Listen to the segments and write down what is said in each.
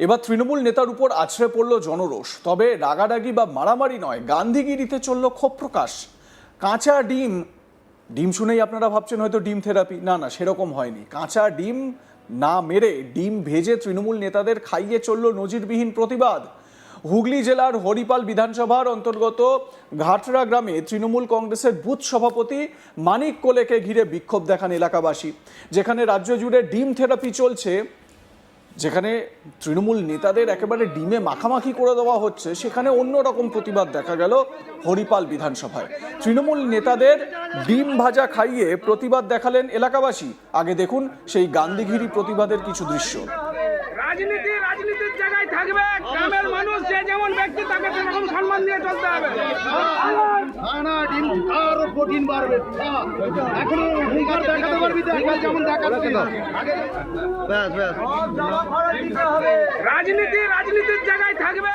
এবার তৃণমূল নেতার উপর আছড়ে পড়ল জনরোষ। তবে রাগারাগি বা মারামারি নয়, গান্ধীগিরিতে চলল ক্ষোভ প্রকাশ। কাঁচা ডিম ডিম শুনেই আপনারা ভাবছেন হয়তো ডিম থেরাপি। না না, সেরকম হয়নি। কাঁচা ডিম না মেরে ডিম ভেজে তৃণমূল নেতাদের খাইয়ে চলল নজিরবিহীন প্রতিবাদ। হুগলি জেলার হরিপাল বিধানসভার অন্তর্গত ঘাটরা গ্রামে তৃণমূল কংগ্রেসের বুথ সভাপতি মানিক কোলেকে ঘিরে বিক্ষোভ দেখান এলাকাবাসী। যেখানে রাজ্য জুড়ে ডিম থেরাপি চলছে, যেখানে তৃণমূল নেতাদের একেবারে ডিমে মাখামাখি করে দেওয়া হচ্ছে, সেখানে অন্যরকম প্রতিবাদ দেখা গেল হরিপাল বিধানসভায়। তৃণমূল নেতাদের ডিম ভাজা খাইয়ে প্রতিবাদ দেখালেন এলাকাবাসী। আগে দেখুন সেই গান্ধীগিরি প্রতিবাদের কিছু দৃশ্য। রাজনীতির জায়গায় থাকবে, গ্রামের মানুষ যে যেমন ব্যক্তি তাকে সেরকম সম্মান দিয়ে চলতে হবে। না ডিম আরো প্রোটিন বাড়বে, এখনো হুঙ্কার দেখাতে পারবি তো, এখন যেমন দেখাচ্ছি ব্যাস ব্যাস। রাজনীতির জায়গায় থাকবে।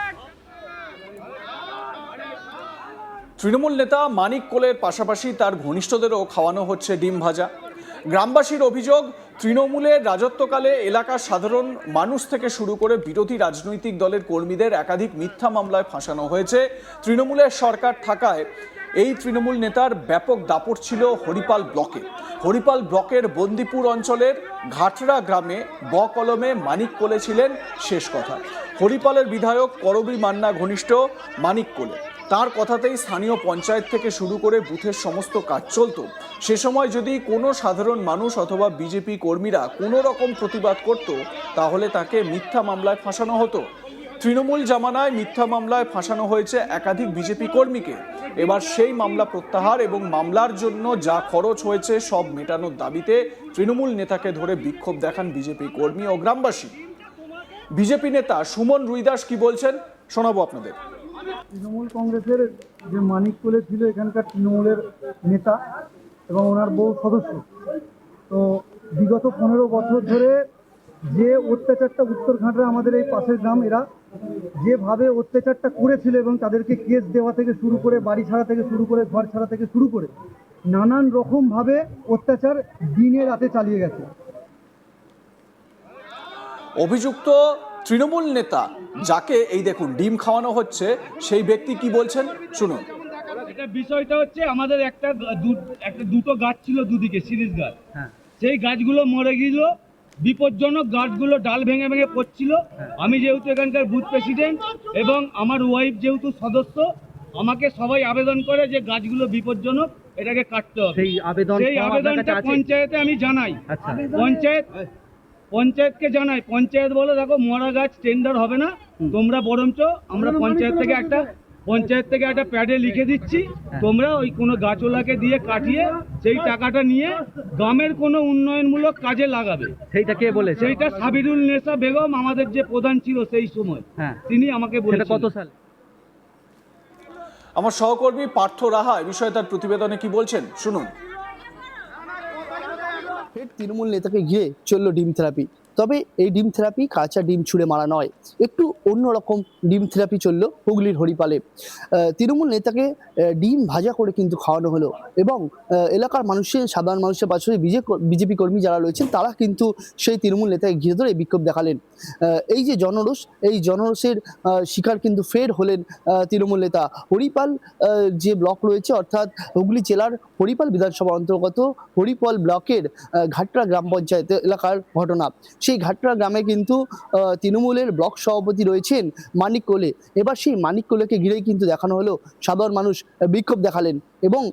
তৃণমূল নেতা মানিক কোলের পাশাপাশি তার ঘনিষ্ঠদেরও খাওয়ানো হচ্ছে ডিম ভাজা। গ্রামবাসীর অভিযোগ, তৃণমূলের রাজত্বকালে এলাকার সাধারণ মানুষ থেকে শুরু করে বিরোধী রাজনৈতিক দলের কর্মীদের একাধিক মিথ্যা মামলায় ফাঁসানো হয়েছে। তৃণমূলের সরকার থাকায় এই তৃণমূল নেতার ব্যাপক দাপট ছিল হরিপাল ব্লকে। হরিপাল ব্লকের বন্দিপুর অঞ্চলের ঘাটরা গ্রামে কলমে মানিক কোলে ছিলেন শেষ কথা। হরিপালের বিধায়ক করবী মান্না ঘনিষ্ঠ মানিক কোলে। তার কথাতেই স্থানীয় পঞ্চায়েত থেকে শুরু করে বুথের সমস্ত কাজ চলত। সে সময় যদি কোনো সাধারণ মানুষ অথবা বিজেপি কর্মীরা কোনো রকম প্রতিবাদ করত, তাহলে তাকে মিথ্যা মামলায় ফাঁসানো হতো। তৃণমূল জামানায় মিথ্যা মামলায় ফাঁসানো হয়েছে একাধিক বিজেপি কর্মীকে। এবার সেই মামলা প্রত্যাহার এবং মামলার জন্য যা খরচ হয়েছে সব মেটানোর দাবিতে তৃণমূল নেতাকে ধরে বিক্ষোভ দেখান বিজেপি কর্মী ও গ্রামবাসী। বিজেপি নেতা সুমন রুইদাস কি বলছেন শোনাবো আপনাদের। তৃণমূল কংগ্রেসের যে মানিক কোলে ছিল এখানকার তৃণমূলের নেতা এবং ওনার বহু সদস্য, তো বিগত 15 বছর ধরে যে অত্যাচারটা উত্তরঘাটরা আমাদের এই পাশের গ্রাম, এরা যেভাবে অত্যাচারটা করেছিল এবং তাদেরকে কেস দেওয়া থেকে শুরু করে বাড়ি ছাড়া থেকে শুরু করে ঘর ছাড়া থেকে শুরু করে নানান রকমভাবে অত্যাচার দিনে রাতে চালিয়ে গেছে। অভিযুক্ত তৃণমূল নেতা যাকে এই দেখুন ডিম খাওয়ানো হচ্ছে, সেই ব্যক্তি কি বলছেন শুনুন। এটা বিষয়টা হচ্ছে, আমাদের একটা দুটো গাছ ছিল দুদিকে, সিরিজ গাছ। সেই গাছগুলো মরে গেল, বিপজ্জনক গাছগুলো ডাল ভেঙে ভেঙে পড়ছিল। আমি যেহেতু এখানকার বুথ প্রেসিডেন্ট এবং আমার ওয়াইফ যেহেতু সদস্য, আমাকে সবাই আবেদন করে যে গাছগুলো বিপজ্জনক, এটাকে কাটতে হবে। সেই আবেদনটা পঞ্চায়েতে আমি জানাই। পঞ্চায়েতকে জানাই, পঞ্চায়েত বলে দেখো মরা গাছ টেন্ডার হবে না, তোমরা বরঞ্চ আমরা পঞ্চায়েত থেকে একটা প্যাডে লিখে দিচ্ছি, তোমরা ওই কোনো গাছওয়ালাকে দিয়ে কাটিয়ে সেই টাকাটা নিয়ে গ্রামের কোনো উন্নয়নমূলক কাজে লাগাবে। সেইটা কে বলে? সেইটা সাবিরুল নেসা বেগম, আমাদের যে প্রধান ছিল সেই সময়, তিনি আমাকে বলেছেন। কত সাল? আমার সহকর্মী পার্থ রাহা এই বিষয়ে তার প্রতিবেদনে কি বলছেন শুনুন। তৃণমূল নেতাকে ঘিরে চলল ডিম থেরাপি। তবে এই ডিম থেরাপি কাঁচা ডিম ছুঁড়ে মারা নয়, একটু অন্যরকম ডিম থেরাপি চলল হুগলির হরিপালে। তৃণমূল নেতাকে ডিম ভাজা করে কিন্তু খাওয়ানো হলো এবং এলাকার সাধারণ মানুষের পাশাপাশি বিজেপি কর্মী যারা রয়েছেন তারা কিন্তু সেই তৃণমূল নেতাকে ঘিরে ধরে বিক্ষোভ দেখালেন। এই যে জনরোষ, এই জনরোষের শিকার কিন্তু ফের হলেন তৃণমূল নেতা। হরিপাল যে ব্লক রয়েছে, অর্থাৎ হুগলি জেলার হরিপাল বিধানসভার অন্তর্গত হরিপাল ব্লকের ঘাটরা গ্রাম পঞ্চায়েত এলাকার ঘটনা। সেই ঘাটরা গ্রামে কিন্তু তৃণমূলের ব্লক সভাপতি রয়েছেন মানিক কোলে। এবার সেই মানিক কোলেকে ঘিরেই কিন্তু দেখানো হলো সাধারণ মানুষ বিক্ষোভ দেখালেন এবং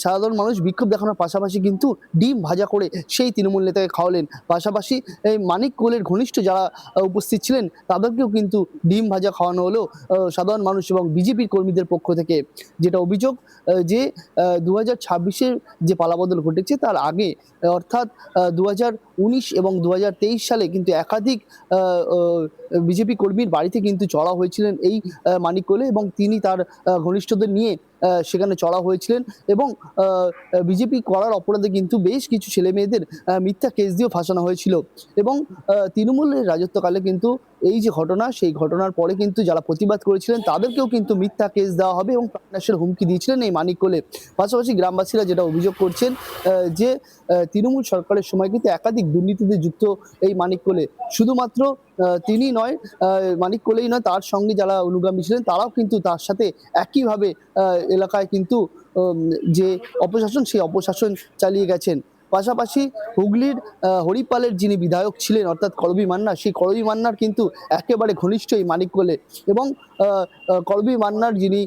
সাধারণ মানুষ বিক্ষোভ দেখানোর পাশাপাশি কিন্তু ডিম ভাজা করে সেই তৃণমূল নেতাকে খাওয়ালেন। পাশাপাশি এই মানিক কোলের ঘনিষ্ঠ যারা উপস্থিত ছিলেন তাদেরকেও কিন্তু ডিম ভাজা খাওয়ানো হলো সাধারণ মানুষ এবং বিজেপির কর্মীদের পক্ষ থেকে। যেটা অভিযোগ যে 2026-এর যে পালাবদল ঘটেছে তার আগে, অর্থাৎ 2019 এবং 2023 সালে কিন্তু একাধিক বিজেপি কর্মীর বাড়িতে কিন্তু চড়া হয়েছিলেন এই মানিক কোলে এবং তিনি তার ঘনিষ্ঠদের নিয়ে সেখানে চড়া হয়েছিলেন এবং বিজেপি করার অপরাধে কিন্তু বেশ কিছু ছেলে মেয়েদের মিথ্যা কেস দিয়েও ফাঁসানো হয়েছিল এবং তৃণমূলের রাজত্বকালে কিন্তু এই যে ঘটনা, সেই ঘটনার পরে কিন্তু যারা প্রতিবাদ করেছিলেন তাদেরকেও কিন্তু মিথ্যা কেস দেওয়া হবে এবং প্রাণনাশের হুমকি দিয়েছিলেন এই মানিক কোলে। পাশাপাশি গ্রামবাসীরা যেটা অভিযোগ করছেন যে তৃণমূল সরকারের সময় কিন্তু একাধিক দুর্নীতিতে যুক্ত এই মানিক কোলে। শুধুমাত্র তিনি নয়, মানিক কোলেই নয়, তার সঙ্গে যারা অনুগামী ছিলেন তারাও কিন্তু তার সাথে একইভাবে এলাকায় কিন্তু যে অপশাসন, সেই অপশাসন চালিয়ে গেছেন। পাশাপাশি হুগলির হরিপালের যিনি বিধায়ক ছিলেন অর্থাৎ করবী মান্না, সেই করবী মান্নার কিন্তু একেবারে ঘনিষ্ঠ এই মানিক কোলে এবং করবী মান্নার যিনি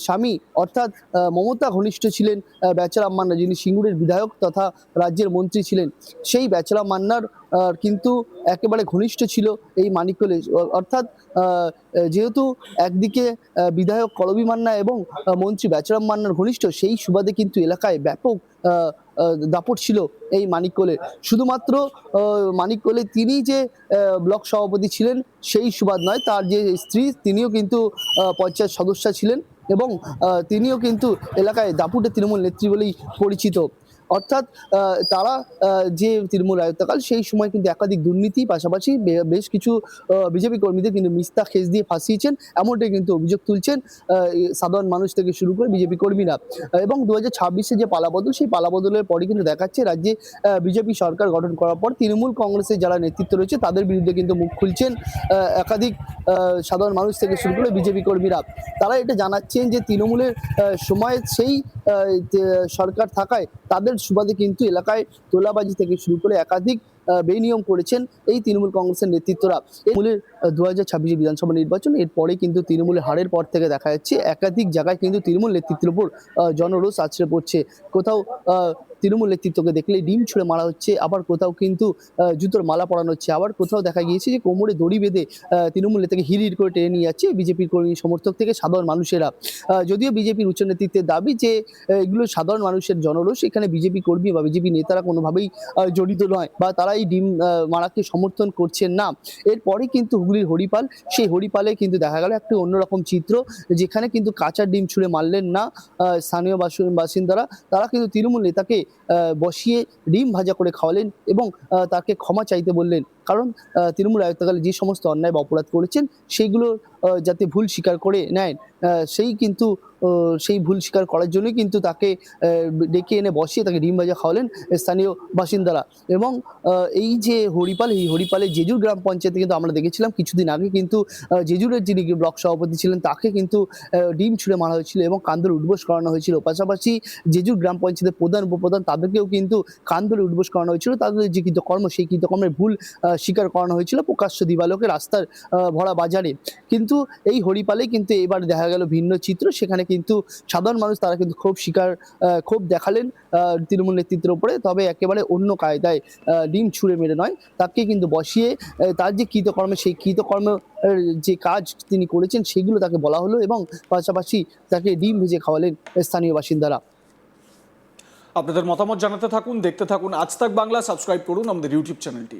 স্বামী অর্থাৎ মমতা ঘনিষ্ঠ ছিলেন বেচারাম মান্না, যিনি সিঙ্গুরের বিধায়ক তথা রাজ্যের মন্ত্রী ছিলেন। সেই বেচারাম মান্নার কিন্তু একেবারে ঘনিষ্ঠ ছিল এই মানিক কোলে। অর্থাৎ যেহেতু একদিকে বিধায়ক করবী মান্না এবং মন্ত্রী বেচারাম মান্নার ঘনিষ্ঠ, সেই সুবাদে কিন্তু এলাকায় ব্যাপক দাপট ছিল এই মানিক কোলে। শুধুমাত্র মানিক কোলে তিনি যে ব্লক সভাপতি ছিলেন সেই সুবাদ নয়, তার যে স্ত্রী তিনিও কিন্তু পঞ্চায়েত সদস্য ছিলেন এবং তিনিও কিন্তু এলাকায় দাপুটে তৃণমূল নেত্রী বলেই পরিচিত। অর্থাৎ তারা যে তৃণমূল রাজত্বকাল সেই সময় কিন্তু একাধিক দুর্নীতি, পাশাপাশি বেশ কিছু বিজেপি কর্মীদের কিন্তু মিথ্যা কেস দিয়ে ফাঁসিয়েছেন, এমনটাই কিন্তু অভিযোগ তুলছেন সাধারণ মানুষ থেকে শুরু করে বিজেপি কর্মীরা। এবং 2026-এ যে পালাবদল, সেই পালাবদলের পরে কিন্তু দেখাচ্ছে রাজ্যে বিজেপি সরকার গঠন করার পর তৃণমূল কংগ্রেসের যারা নেতৃত্ব রয়েছে তাদের বিরুদ্ধে কিন্তু মুখ খুলছেন একাধিক সাধারণ মানুষ থেকে শুরু করে বিজেপি কর্মীরা। তারা এটা জানাচ্ছেন যে তৃণমূলের সময় সেই সরকার থাকায় তাদের সুবাদে কিন্তু এলাকায় তোলাবাজি থেকে শুরু করে একাধিক বেনিয়ম করেছেন এই তৃণমূল কংগ্রেসের নেতৃত্বরা। তৃণমূলের 2026 বিধানসভা নির্বাচন, এরপরে কিন্তু তৃণমূলের হারের পর থেকে দেখা যাচ্ছে একাধিক জায়গায় কিন্তু তৃণমূল নেতৃত্বের উপর জনরোষ আছড়ে পড়ছে। কোথাও তৃণমূল নেতৃত্বকে দেখলে ডিম ছুঁড়ে মারা হচ্ছে, আবার কোথাও কিন্তু জুতোর মালা পরানো হচ্ছে, আবার কোথাও দেখা গিয়েছে যে কোমরে দড়ি বেঁধে তৃণমূল নেতাকে হিড় করে টেনে নিয়ে যাচ্ছে বিজেপির কর্মী সমর্থক থেকে সাধারণ মানুষেরা। যদিও বিজেপির উচ্চ নেতৃত্বের দাবি যে এগুলো সাধারণ মানুষের জনরোষ, এখানে বিজেপি কর্মী বা বিজেপি নেতারা কোনোভাবেই জড়িত নয় বা তারা এই ডিম মারাকে সমর্থন করছেন না। এরপরে কিন্তু হুগলির হরিপাল, সেই হরিপালে কিন্তু দেখা গেল একটি অন্যরকম চিত্র, যেখানে কিন্তু কাঁচা ডিম ছুঁড়ে মারলেন না স্থানীয় বাসিন্দারা, তারা কিন্তু তৃণমূল নেতাকে বসিয়ে ডিম ভাজা করে খাওয়ালেন এবং তাকে ক্ষমা চাইতে বললেন। কারণ তৃণমূল আয়ত্তকালে যে সমস্ত অন্যায় বা অপরাধ করেছেন সেইগুলো যাতে ভুল স্বীকার করে নেন, সেই ভুল স্বীকার করার জন্যই কিন্তু তাকে ডেকে এনে বসিয়ে তাকে ডিম ভাজা খাওয়ালেন স্থানীয় বাসিন্দারা। এবং এই যে হরিপাল, এই হরিপালে জেজুর গ্রাম পঞ্চায়েতে কিন্তু আমরা দেখেছিলাম কিছুদিন আগে কিন্তু জেজুরের যিনি ব্লক সভাপতি ছিলেন তাকে কিন্তু ডিম ছুঁড়ে মারা হয়েছিল এবং কান্দরে উঠবোস করানো হয়েছিল। পাশাপাশি জেজুর গ্রাম পঞ্চায়েতের প্রধান উপপ্রধান তাদেরকেও কিন্তু কান্দরে উঠবোস করানো হয়েছিল, তাদের যে কৃতকর্ম সেই কৃতকর্মের ভুল স্বীকার করানো হয়েছিল প্রকাশ্য দিবালোকে রাস্তার ভরা বাজারে। কিন্তু এই হরিপালে কিন্তু এবার দেখা গেল ভিন্ন চিত্র, সেখানে কিন্তু সাধারণ মানুষ তারা কিন্তু ক্ষোভ দেখালেন তৃণমূল নেতৃত্বের উপরে, তবে একেবারে অন্য কায়দায় ডিম ছুঁড়ে মেরে নয়, তাকে কিন্তু বসিয়ে তার যে কৃতকর্মে সেই কৃতকর্ম যে কাজ তিনি করেছেন সেগুলো তাকে বলা হলো এবং পাশাপাশি তাকে ডিম ভেজে খাওয়ালেন স্থানীয় বাসিন্দারা। আপনাদের মতামত জানাতে থাকুন, দেখতে থাকুন আজ তাক বাংলা, সাবস্ক্রাইব করুন আমাদের ইউটিউব চ্যানেলটি।